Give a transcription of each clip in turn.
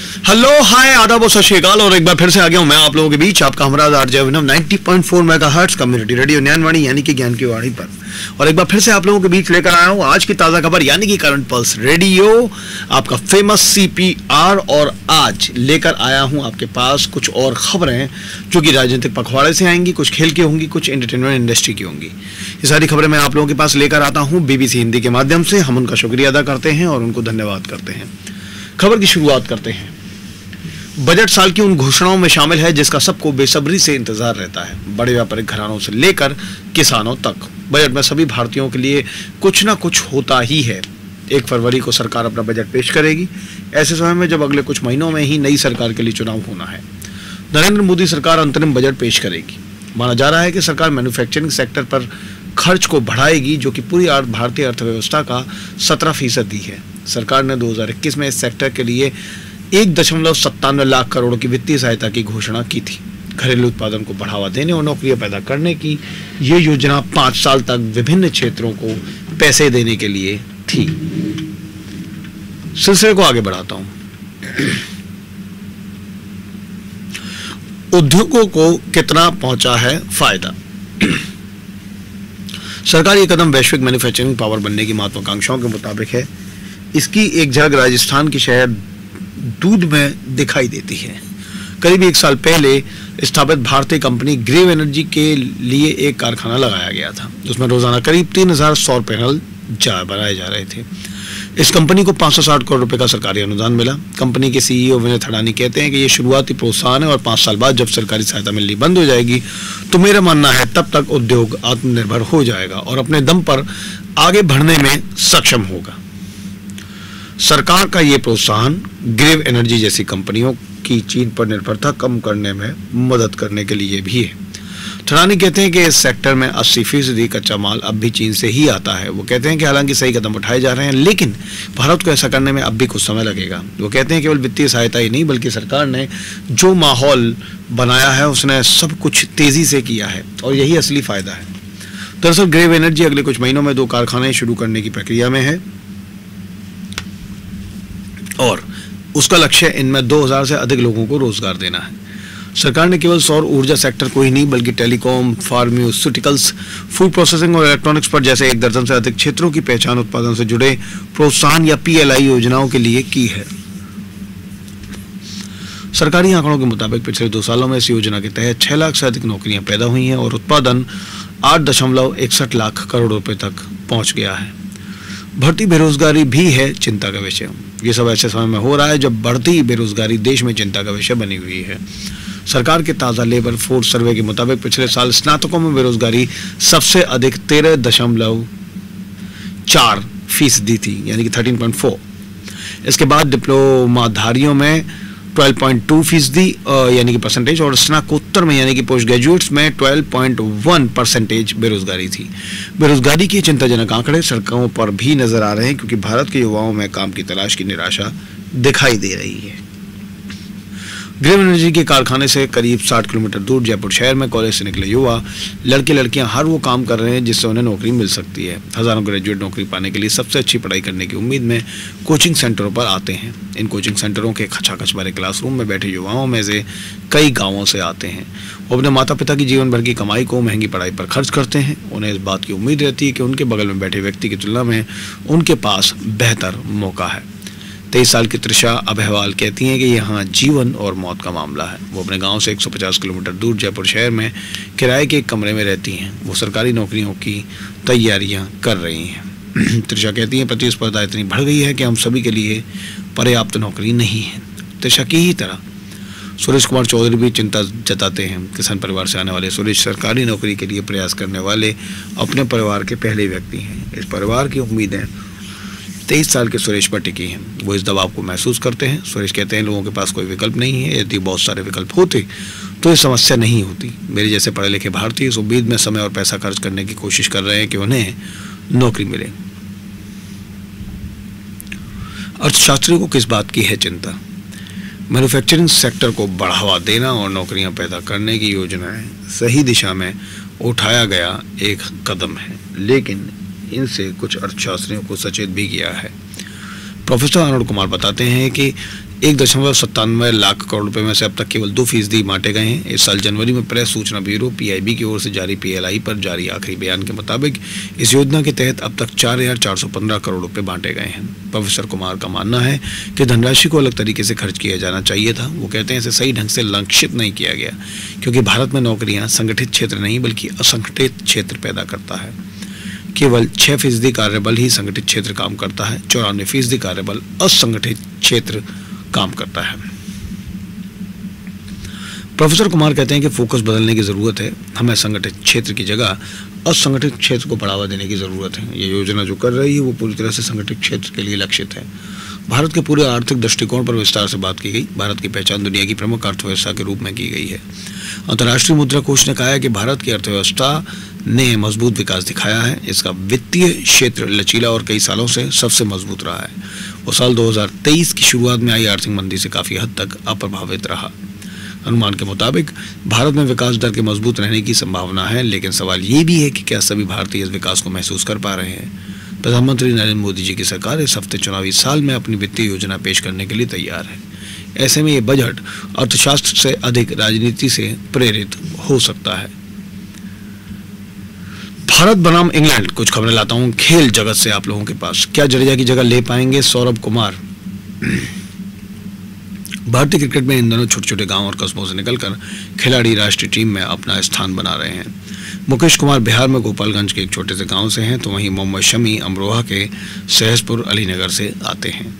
Hello hi आदाब और सत श्री अकाल और एक बार फिर से आ गया हूं मैं आप लोगों के बीच, आपका हमराज आरजे अभिनव 90.4 मेगाहर्ट्ज कम्युनिटी रेडियो ज्ञानवाणी यानी कि ज्ञान की वाणी पर। और एक बार फिर से आप लोगों के बीच लेकर आया हूं आज की ताजा खबर यानी कि करंट पल्स रेडियो, आपका फेमस CPR। और आज लेकर आया हूं आपके पास कुछ और खबरें जो कि राजनीतिक पखवाड़े से आएंगी, कुछ खेल की होंगी, कुछ एंटरटेनमेंट इंडस्ट्री की होंगी। ये सारी खबरें मैं आप लोगों के पास लेकर आता हूं BBC हिंदी के माध्यम से। हम उनका शुक्रिया अदा करते हैं और उनको धन्यवाद करते हैं। खबर की शुरुआत करते हैं। बजट साल की उन घोषणाओं में शामिल है जिसका सबको बेसब्री से इंतजार रहता है। बड़े व्यापारिक घरानों से लेकर किसानों तक बजट में सभी भारतीयों के लिए कुछ ना कुछ होता ही है। 1 फरवरी को सरकार अपना बजट पेश करेगी, ऐसे समय में जब अगले कुछ महीनों में ही नई सरकार के लिए चुनाव होना है। नरेंद्र मोदी सरकार अंतरिम बजट पेश करेगी। माना जा रहा है कि सरकार मैन्युफैक्चरिंग सेक्टर पर खर्च को बढ़ाएगी जो कि पूरी भारतीय अर्थव्यवस्था का 17% है। सरकार ने 2021 में इस सेक्टर के लिए 1.97 लाख करोड़ की वित्तीय सहायता की घोषणा की थी। घरेलू उत्पादन को बढ़ावा देने और नौकरियां पैदा करने की ये योजना 5 साल तक विभिन्न क्षेत्रों को पैसे देने के लिए थी। सिलसिले को आगे बढ़ाता हूं। उद्योगों को कितना पहुंचा है फायदा। सरकार ये कदम वैश्विक मैन्युफैक्चरिंग पावर बनने की महत्वाकांक्षाओं के मुताबिक है। इसकी एक झलक राजस्थान की शहर दूध में दिखाई देती है। करीब 1 साल पहले स्थापित भारतीय कंपनी ग्रेव एनर्जी के लिए एक कारखाना लगाया गया था, जिसमें रोजाना करीब 3000 सौर पैनल बनाए जा रहे थे। इस कंपनी को 560 करोड़ रुपए का सरकारी अनुदान मिला। कंपनी के CEO विनय थड़ानी कहते हैं कि ये शुरुआती प्रोत्साहन है और 5 साल बाद जब सरकारी सहायता मिलनी बंद हो जाएगी तो मेरा मानना है तब तक उद्योग आत्मनिर्भर हो जाएगा और अपने दम पर आगे बढ़ने में सक्षम होगा। सरकार का ये प्रोत्साहन ग्रेव एनर्जी जैसी कंपनियों की चीन पर निर्भरता कम करने में मदद करने के लिए भी है। थड़ानी कहते हैं कि इस सेक्टर में 80% कच्चा माल अब भी चीन से ही आता है। वो कहते हैं कि हालांकि सही कदम उठाए जा रहे हैं लेकिन भारत को ऐसा करने में अब भी कुछ समय लगेगा। वो कहते हैं केवल वित्तीय सहायता ही नहीं बल्कि सरकार ने जो माहौल बनाया है उसने सब कुछ तेजी से किया है और यही असली फायदा है। दरअसल ग्रेव एनर्जी अगले कुछ महीनों में 2 कारखाने शुरू करने की प्रक्रिया में है और उसका लक्ष्य इनमें 2000 से अधिक लोगों को रोजगार देना है। सरकार ने केवल सौर ऊर्जा सेक्टर को ही नहीं बल्कि टेलीकॉम, फार्मास्यूटिकल्स, फूड प्रोसेसिंग और इलेक्ट्रॉनिक्स पर जैसे 1 दर्जन से अधिक क्षेत्रों की पहचान उत्पादन से जुड़े प्रोत्साहन या PLI योजनाओं के लिए की है। सरकारी आंकड़ों के मुताबिक पिछले 2 सालों में इस योजना के तहत 6 लाख से अधिक नौकरियां पैदा हुई हैं और उत्पादन 8.61 लाख करोड़ रुपए तक पहुंच गया है। बढ़ती बेरोजगारी भी है चिंता का विषय। ये सब ऐसे समय में हो रहा है जब बढ़ती बेरोजगारी देश में चिंता का विषय बनी हुई है। सरकार के ताज़ा लेबर फोर्स सर्वे के मुताबिक पिछले साल स्नातकों में बेरोजगारी सबसे अधिक 13.4% थी यानी कि 13.4। इसके बाद डिप्लोमाधारियों में 12.2% यानी कि परसेंटेज और स्नातकोत्तर में यानी कि पोस्ट ग्रेजुएट्स में 12.1% बेरोजगारी थी। बेरोजगारी के चिंताजनक आंकड़े सड़कों पर भी नजर आ रहे हैं क्योंकि भारत के युवाओं में काम की तलाश की निराशा दिखाई दे रही है। ग्रेव एनर्जी के कारखाने से करीब 60 किलोमीटर दूर जयपुर शहर में कॉलेज से निकले युवा लड़के लड़कियां हर वो काम कर रहे हैं जिससे उन्हें नौकरी मिल सकती है। हजारों ग्रेजुएट नौकरी पाने के लिए सबसे अच्छी पढ़ाई करने की उम्मीद में कोचिंग सेंटरों पर आते हैं। इन कोचिंग सेंटरों के खचाखच भरे क्लासरूम में बैठे युवाओं में से कई गाँवों से आते हैं। वो अपने माता पिता की जीवन भर की कमाई को महंगी पढ़ाई पर खर्च करते हैं। उन्हें इस बात की उम्मीद रहती है कि उनके बगल में बैठे व्यक्ति की तुलना में उनके पास बेहतर मौका है। 23 साल की त्रिशा अबहवाल कहती हैं कि यहाँ जीवन और मौत का मामला है। वो अपने गांव से 150 किलोमीटर दूर जयपुर शहर में किराए के एक कमरे में रहती हैं। वो सरकारी नौकरियों की तैयारियां कर रही हैं। त्रिशा कहती हैं प्रतिस्पर्धा इतनी बढ़ गई है कि हम सभी के लिए पर्याप्त नौकरी नहीं है। त्रिशा की ही तरह सुरेश कुमार चौधरी भी चिंता जताते हैं। किसान परिवार से आने वाले सुरेश सरकारी नौकरी के लिए प्रयास करने वाले अपने परिवार के पहले व्यक्ति हैं। इस परिवार की उम्मीदें 23 साल के सुरेश पर टिकी हैं। वो इस दबाव को महसूस करते हैं। सुरेश कहते हैं लोगों के पास कोई विकल्प नहीं है। यदि बहुत सारे विकल्प होते तो ये समस्या नहीं होती। मेरे जैसे पढ़े लिखे भारतीय इस उम्मीद में समय और पैसा खर्च करने की कोशिश कर रहे हैं कि उन्हें नौकरी मिले। अर्थशास्त्रियों को किस बात की है चिंता। मैन्युफैक्चरिंग सेक्टर को बढ़ावा देना और नौकरियां पैदा करने की योजनाएं सही दिशा में उठाया गया एक कदम है, लेकिन इनसे कुछ अर्थशास्त्रियों को सचेत भी किया है। प्रोफेसर आनंद कुमार बताते हैं कि 1.97 लाख करोड़ रुपए में से अब तक केवल 2% बांटे गए हैं। इस साल जनवरी में प्रेस सूचना ब्यूरो PIB की ओर से जारी PLI पर जारी आखिरी बयान के मुताबिक इस योजना के तहत अब तक 4,415 करोड़ रुपए बांटे गए हैं। प्रोफेसर कुमार का मानना है कि धनराशि को अलग तरीके से खर्च किया जाना चाहिए था। वो कहते हैं इसे सही ढंग से लक्षित नहीं किया गया, क्योंकि भारत में नौकरियां संगठित क्षेत्र नहीं बल्कि असंगठित क्षेत्र पैदा करता है। केवल 6% कार्यबल ही संगठित क्षेत्र काम करता है, 94% कार्यबल असंगठित क्षेत्र काम करता है। प्रोफेसर कुमार कहते हैं कि फोकस बदलने की जरूरत है। हमें संगठित क्षेत्र की जगह असंगठित क्षेत्र को बढ़ावा देने की जरूरत है। ये योजना जो कर रही है वो पूरी तरह से संगठित क्षेत्र के लिए लक्षित है। भारत के पूरे आर्थिक दृष्टिकोण पर विस्तार से बात की गई। भारत की पहचान दुनिया की प्रमुख अर्थव्यवस्था के रूप में की गई है। अंतर्राष्ट्रीय मुद्रा कोष ने कहा है कि भारत की अर्थव्यवस्था ने मजबूत विकास दिखाया है। इसका वित्तीय क्षेत्र लचीला और कई सालों से सबसे मजबूत रहा है। वो साल 2023 की शुरुआत में आई आर्थिक मंदी से काफी हद तक अप्रभावित रहा। अनुमान के मुताबिक भारत में विकास दर के मजबूत रहने की संभावना है, लेकिन सवाल ये भी है कि क्या सभी भारतीय इस विकास को महसूस कर पा रहे हैं। प्रधानमंत्री नरेंद्र मोदी जी की सरकार इस हफ्ते चुनावी साल में अपनी वित्तीय योजना पेश करने के लिए तैयार है। ऐसे में ये बजट अर्थशास्त्र से अधिक राजनीति से प्रेरित हो सकता है। भारत बनाम इंग्लैंड, कुछ खबरें लाता हूं खेल जगत से आप लोगों के पास। क्या जडेजा की जगह ले पाएंगे सौरभ कुमार? भारतीय क्रिकेट में इन दोनों छोटे छोटे गांव और कस्बों से निकलकर खिलाड़ी राष्ट्रीय टीम में अपना स्थान बना रहे हैं। मुकेश कुमार बिहार में गोपालगंज के एक छोटे से गांव से हैं, तो वहीं मोहम्मद शमी अमरोहा के सहसपुर अलीनगर से आते हैं।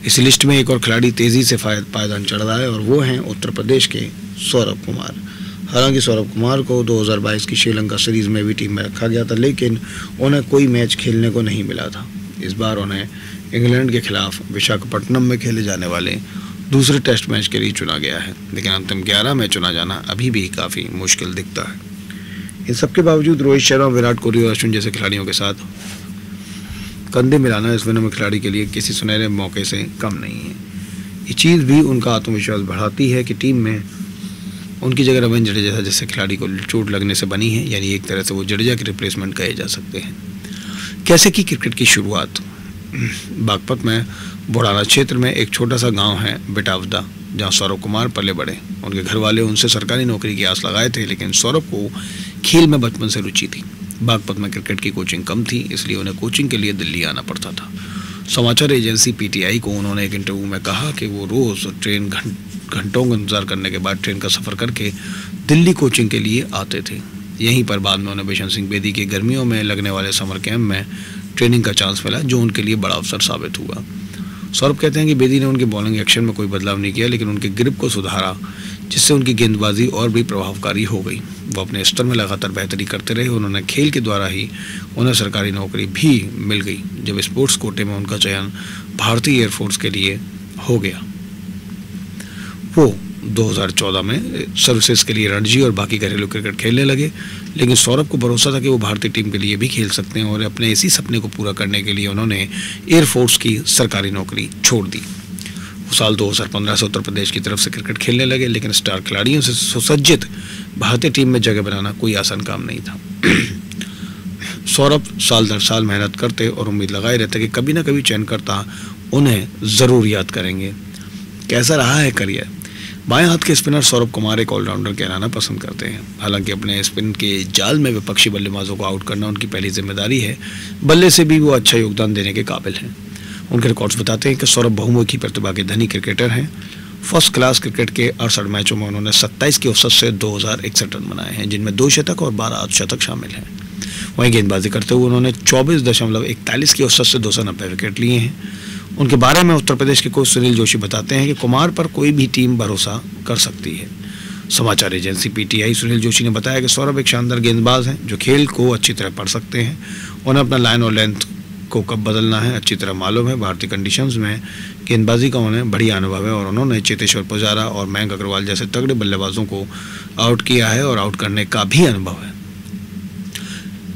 इस लिस्ट में एक और खिलाड़ी तेजी से पायदान चढ़ रहा है और वो हैं उत्तर प्रदेश के सौरभ कुमार। हालांकि सौरभ कुमार को 2022 की श्रीलंका सीरीज में भी टीम में रखा गया था, लेकिन उन्हें कोई मैच खेलने को नहीं मिला था। इस बार उन्हें इंग्लैंड के खिलाफ विशाखापट्टनम में खेले जाने वाले दूसरे टेस्ट मैच के लिए चुना गया है, लेकिन अंतिम 11 में चुना जाना अभी भी काफ़ी मुश्किल दिखता है। इन सबके बावजूद रोहित शर्मा, विराट कोहली और अश्विन जैसे खिलाड़ियों के साथ कंधे मिलाना इस विनम्र खिलाड़ी के लिए किसी सुनहरे मौके से कम नहीं है। ये चीज़ भी उनका आत्मविश्वास बढ़ाती है कि टीम में उनकी जगह रविंद्र जडेजा जैसे खिलाड़ी को चोट लगने से बनी है, यानी एक तरह से वो जडेजा के रिप्लेसमेंट कहे जा सकते हैं। कैसे की क्रिकेट की शुरुआत? बागपत में बुढ़ाना क्षेत्र में एक छोटा सा गांव है बिटावदा, जहां सौरभ कुमार पले बढ़े। उनके घर वाले उनसे सरकारी नौकरी की आस लगाए थे, लेकिन सौरभ को खेल में बचपन से रुचि थी। बागपत में क्रिकेट की कोचिंग कम थी, इसलिए उन्हें कोचिंग के लिए दिल्ली आना पड़ता था। समाचार एजेंसी PTI को उन्होंने एक इंटरव्यू में कहा कि वो रोज़ ट्रेन घंटों का इंतजार करने के बाद ट्रेन का सफ़र करके दिल्ली कोचिंग के लिए आते थे। यहीं पर बाद में उन्हें बिशन सिंह बेदी के गर्मियों में लगने वाले समर कैंप में ट्रेनिंग का चांस मिला, जो उनके लिए बड़ा अवसर साबित हुआ। सौरभ कहते हैं कि बेदी ने उनके बॉलिंग एक्शन में कोई बदलाव नहीं किया, लेकिन उनके ग्रिप को सुधारा, जिससे उनकी गेंदबाजी और भी प्रभावकारी हो गई। वो अपने स्तर में लगातार बेहतरी करते रहे। उन्होंने खेल के द्वारा ही उन्हें सरकारी नौकरी भी मिल गई, जब स्पोर्ट्स कोटे में उनका चयन भारतीय एयरफोर्स के लिए हो गया। वो 2014 में सर्विसेज के लिए रणजी और बाकी घरेलू क्रिकेट खेलने लगे, लेकिन सौरभ को भरोसा था कि वो भारतीय टीम के लिए भी खेल सकते हैं, और अपने इसी सपने को पूरा करने के लिए उन्होंने एयरफोर्स की सरकारी नौकरी छोड़ दी। वो साल 2015 से उत्तर प्रदेश की तरफ से क्रिकेट खेलने लगे, लेकिन स्टार खिलाड़ियों से सुसज्जित भारतीय टीम में जगह बनाना कोई आसान काम नहीं था। सौरभ साल दर साल मेहनत करते और उम्मीद लगाए रहते कि कभी ना कभी चयनकर्ता उन्हें ज़रूर याद करेंगे। कैसा रहा है करियर? बाएं हाथ के स्पिनर सौरभ कुमार एक ऑलराउंडर कहलाना पसंद करते हैं। हालांकि अपने स्पिन के जाल में विपक्षी बल्लेबाजों को आउट करना उनकी पहली जिम्मेदारी है। बल्ले से भी वो अच्छा योगदान देने के काबिल हैं। उनके रिकॉर्ड्स बताते हैं कि सौरभ बहुमुखी प्रतिभा के धनी क्रिकेटर हैं। फर्स्ट क्लास क्रिकेट के 68 मैचों में उन्होंने 27 की औसत से 2061 रन बनाए हैं, जिनमें 2 शतक और 12 अर्धशतक शामिल हैं। वहीं गेंदबाजी करते हुए उन्होंने 24.41 की औसत से 290 विकेट लिए हैं। उनके बारे में उत्तर प्रदेश के कोच सुनील जोशी बताते हैं कि कुमार पर कोई भी टीम भरोसा कर सकती है। समाचार एजेंसी PTI सुनील जोशी ने बताया कि सौरभ एक शानदार गेंदबाज हैं, जो खेल को अच्छी तरह पढ़ सकते हैं। उन्हें अपना लाइन और लेंथ को कब बदलना है अच्छी तरह मालूम है। भारतीय कंडीशंस में गेंदबाजी का उन्हें बढ़िया अनुभव है, और उन्होंने चेतेश्वर पुजारा और मयंक अग्रवाल जैसे तगड़े बल्लेबाजों को आउट किया है और आउट करने का भी अनुभव है।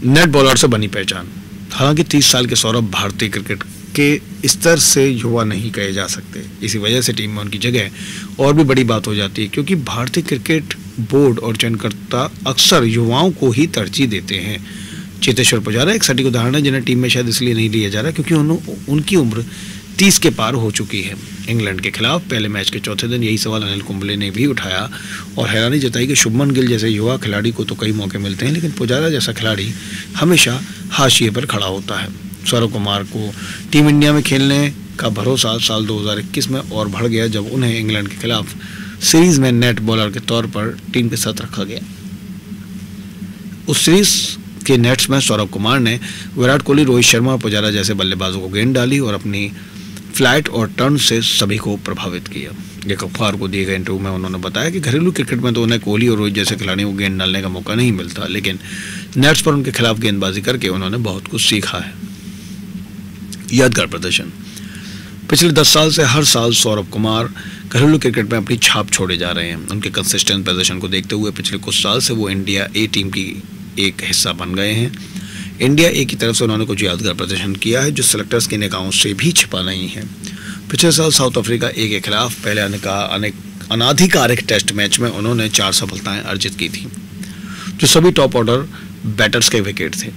नेट बॉलर से बनी पहचान। हालांकि 30 साल के सौरभ भारतीय क्रिकेट के स्तर से युवा नहीं कहे जा सकते। इसी वजह से टीम में उनकी जगह और भी बड़ी बात हो जाती है, क्योंकि भारतीय क्रिकेट बोर्ड और चयनकर्ता अक्सर युवाओं को ही तरजीह देते हैं। चेतेश्वर पुजारा एक सटीक उदाहरण है, जिन्हें टीम में शायद इसलिए नहीं लिया जा रहा क्योंकि उनकी उम्र 30 के पार हो चुकी है। इंग्लैंड के खिलाफ पहले मैच के चौथे दिन यही सवाल अनिल कुंबले ने भी उठाया और हैरानी जताई कि शुभमन गिल जैसे युवा खिलाड़ी को तो कई मौके मिलते हैं, लेकिन पुजारा जैसा खिलाड़ी हमेशा हाशिए पर खड़ा होता है। सौरव कुमार को टीम इंडिया में खेलने का भरोसा साल 2021 में और बढ़ गया, जब उन्हें इंग्लैंड के खिलाफ सीरीज में नेट बॉलर के तौर पर टीम के साथ रखा गया। उस सीरीज के नेट्स में सौरव कुमार ने विराट कोहली, रोहित शर्मा और पुजारा जैसे बल्लेबाजों को गेंद डाली और अपनी फ्लाइट और टर्न से सभी को प्रभावित किया। एक अखबार को दिए गए इंटरव्यू में उन्होंने बताया कि घरेलू क्रिकेट में तो उन्हें कोहली और रोहित जैसे खिलाड़ियों को गेंद डालने का मौका नहीं मिलता, लेकिन नेट्स पर उनके खिलाफ गेंदबाजी करके उन्होंने बहुत कुछ सीखा है। यादगार प्रदर्शन। पिछले 10 साल से हर साल सौरव कुमार घरेलू क्रिकेट में अपनी छाप छोड़े जा रहे हैं। उनके कंसिस्टेंट प्रदर्शन को देखते हुए पिछले कुछ साल से वो इंडिया ए टीम की एक हिस्सा बन गए हैं। इंडिया ए की तरफ से उन्होंने कुछ यादगार प्रदर्शन किया है जो सेलेक्टर्स की निगाहों से भी छिपा नहीं है। पिछले साल साउथ अफ्रीका ए के खिलाफ पहले अनाधिकारिक टेस्ट मैच में उन्होंने 4 सफलताएं अर्जित की थी, जो सभी टॉप ऑर्डर बैटर्स के विकेट थे।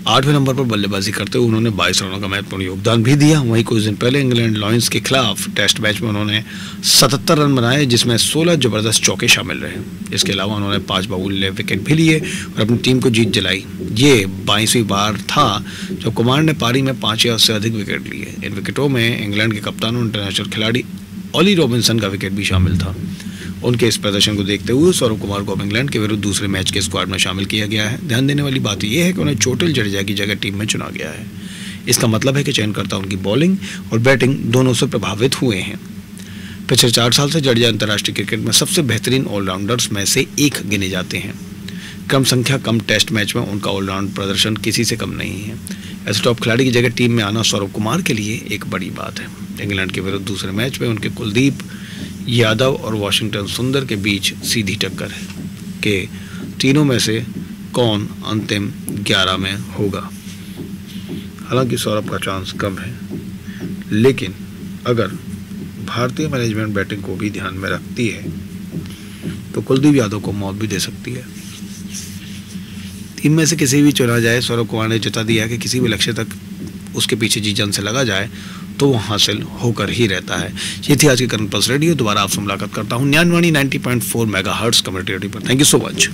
8वें नंबर पर बल्लेबाजी करते हुए उन्होंने 22 रनों का महत्वपूर्ण योगदान भी दिया। वहीं कुछ दिन पहले इंग्लैंड लॉयंस के खिलाफ टेस्ट मैच में उन्होंने 77 रन बनाए, जिसमें 16 जबरदस्त चौके शामिल रहे। इसके अलावा उन्होंने 5 बहुमूल्य विकेट भी लिए और अपनी टीम को जीत दिलाई। ये 22वीं बार था जब कुमार ने पारी में 5 या उससे अधिक विकेट लिए। इन विकेटों में इंग्लैंड के कप्तान और इंटरनेशनल खिलाड़ी ऑली रॉबिन्सन का विकेट भी शामिल था। उनके इस प्रदर्शन को देखते हुए सौरव कुमार को अब इंग्लैंड के विरुद्ध दूसरे मैच के स्क्वाड में शामिल किया गया है। ध्यान देने वाली बात यह है कि उन्हें चोटिल जडेजा की जगह टीम में चुना गया है। इसका मतलब है कि चयनकर्ता उनकी बॉलिंग और बैटिंग दोनों से प्रभावित हुए हैं। पिछले 4 साल से जडेजा अंतर्राष्ट्रीय क्रिकेट में सबसे बेहतरीन ऑलराउंडर्स में से एक गिने जाते हैं। कम संख्या कम टेस्ट मैच में उनका ऑलराउंड प्रदर्शन किसी से कम नहीं है। ऐसे टॉप खिलाड़ी की जगह टीम में आना सौरव कुमार के लिए एक बड़ी बात है। इंग्लैंड के विरुद्ध दूसरे मैच में उनके कुलदीप यादव और वाशिंगटन सुंदर के बीच सीधी टक्कर है कि तीनों में से कौन अंतिम 11 में होगा। हालांकि सौरभ का चांस कम है, लेकिन अगर भारतीय मैनेजमेंट बैटिंग को भी ध्यान में रखती है तो कुलदीप यादव को मौत भी दे सकती है। 3 में से किसी भी चुना जाए, सौरव कुमार ने जता दिया कि किसी भी लक्ष्य तक उसके पीछे जी जान से लगा जाए तो वो हासिल होकर ही रहता है। ये थी आज की करंट पल्स रेडियो। दोबारा आपसे मुलाकात करता हूँ 90.4 मेगाहर्ट्ज कम्युनिटी रेडियो पर। Thank you so much.